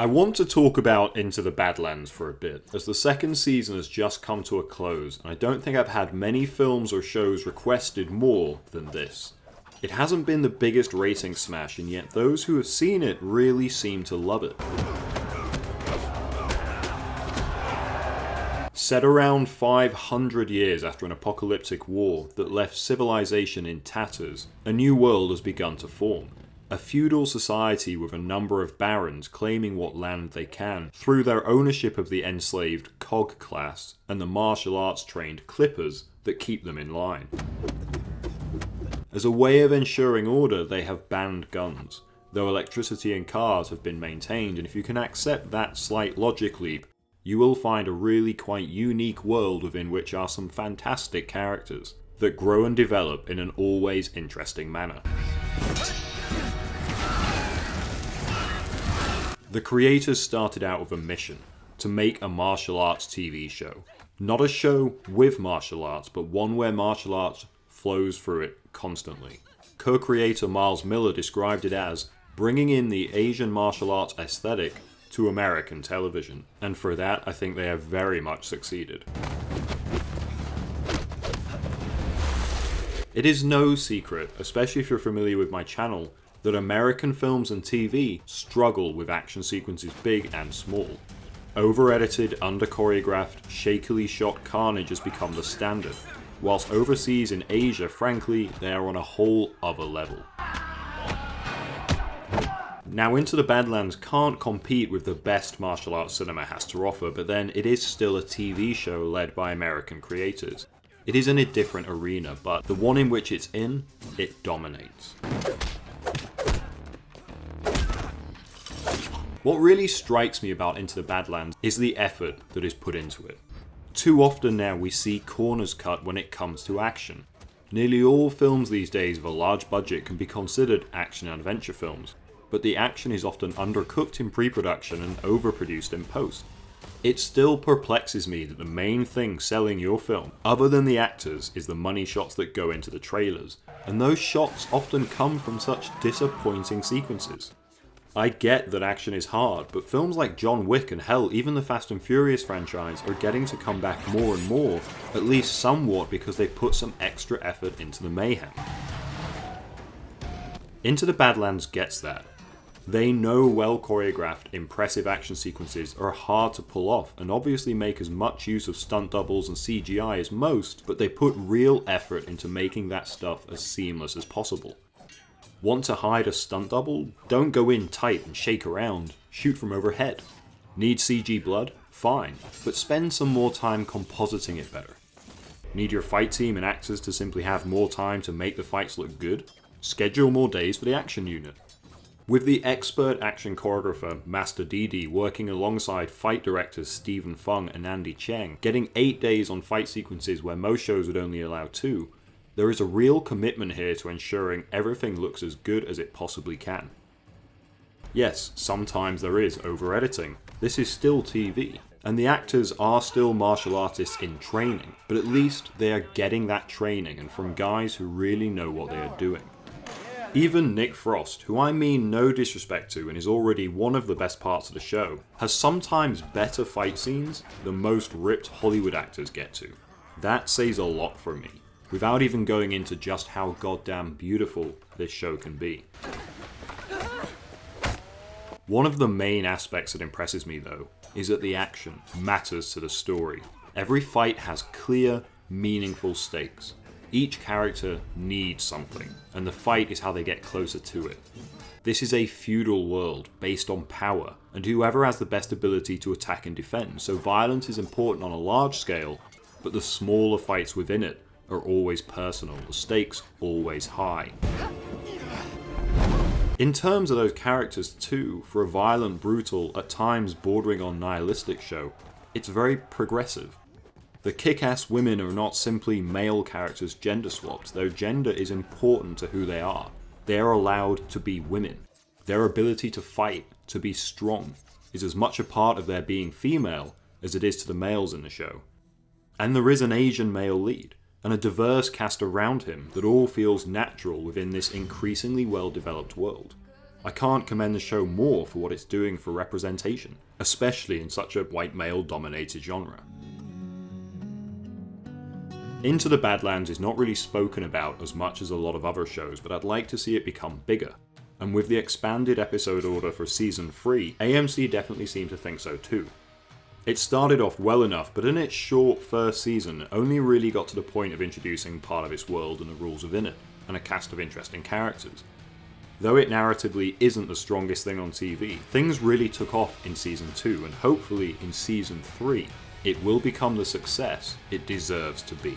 I want to talk about Into the Badlands for a bit, as the second season has just come to a close, and I don't think I've had many films or shows requested more than this. It hasn't been the biggest rating smash, and yet those who have seen it really seem to love it. Set around 500 years after an apocalyptic war that left civilization in tatters, a new world has begun to form. A feudal society with a number of barons claiming what land they can through their ownership of the enslaved cog class and the martial arts trained clippers that keep them in line. As a way of ensuring order, they have banned guns, though electricity and cars have been maintained, and if you can accept that slight logic leap, you will find a really quite unique world within which are some fantastic characters that grow and develop in an always interesting manner. The creators started out with a mission, to make a martial arts TV show. Not a show with martial arts, but one where martial arts flows through it constantly. Co-creator Miles Miller described it as bringing in the Asian martial arts aesthetic to American television, and for that I think they have very much succeeded. It is no secret, especially if you're familiar with my channel, that American films and TV struggle with action sequences big and small. Over-edited, under-choreographed, shakily shot carnage has become the standard, whilst overseas in Asia, frankly, they are on a whole other level. Now, Into the Badlands can't compete with the best martial arts cinema has to offer, but then it is still a TV show led by American creators. It is in a different arena, but the one in which it's in, it dominates. What really strikes me about Into the Badlands is the effort that is put into it. Too often now we see corners cut when it comes to action. Nearly all films these days with a large budget can be considered action and adventure films, but the action is often undercooked in pre-production and overproduced in post. It still perplexes me that the main thing selling your film, other than the actors, is the money shots that go into the trailers, and those shots often come from such disappointing sequences. I get that action is hard, but films like John Wick and hell, even the Fast and Furious franchise are getting to come back more and more, at least somewhat because they put some extra effort into the mayhem. Into the Badlands gets that. They know well choreographed, impressive action sequences are hard to pull off and obviously make as much use of stunt doubles and CGI as most, but they put real effort into making that stuff as seamless as possible. Want to hide a stunt double? Don't go in tight and shake around, shoot from overhead. Need CG blood? Fine, but spend some more time compositing it better. Need your fight team and actors to simply have more time to make the fights look good? Schedule more days for the action unit. With the expert action choreographer Master Didi working alongside fight directors Stephen Fung and Andy Cheng, getting 8 days on fight sequences where most shows would only allow 2, there is a real commitment here to ensuring everything looks as good as it possibly can. Yes, sometimes there is over-editing. This is still TV, and the actors are still martial artists in training, but at least they are getting that training and from guys who really know what they are doing. Even Nick Frost, who I mean no disrespect to and is already one of the best parts of the show, has sometimes better fight scenes than most ripped Hollywood actors get to. That says a lot for me, without even going into just how goddamn beautiful this show can be. One of the main aspects that impresses me though, is that the action matters to the story. Every fight has clear, meaningful stakes. Each character needs something, and the fight is how they get closer to it. This is a feudal world based on power, and whoever has the best ability to attack and defend, so violence is important on a large scale, but the smaller fights within it are always personal, the stakes always high. In terms of those characters too, for a violent, brutal, at times bordering on nihilistic show, it's very progressive. The kick-ass women are not simply male characters gender swapped, their gender is important to who they are. They are allowed to be women. Their ability to fight, to be strong, is as much a part of their being female as it is to the males in the show. And there is an Asian male lead, and a diverse cast around him that all feels natural within this increasingly well-developed world. I can't commend the show more for what it's doing for representation, especially in such a white male-dominated genre. Into the Badlands is not really spoken about as much as a lot of other shows, but I'd like to see it become bigger. And with the expanded episode order for Season 3, AMC definitely seemed to think so too. It started off well enough, but in its short first season only really got to the point of introducing part of its world and the rules within it, and a cast of interesting characters. Though it narratively isn't the strongest thing on TV, things really took off in Season 2, and hopefully in Season 3, it will become the success it deserves to be.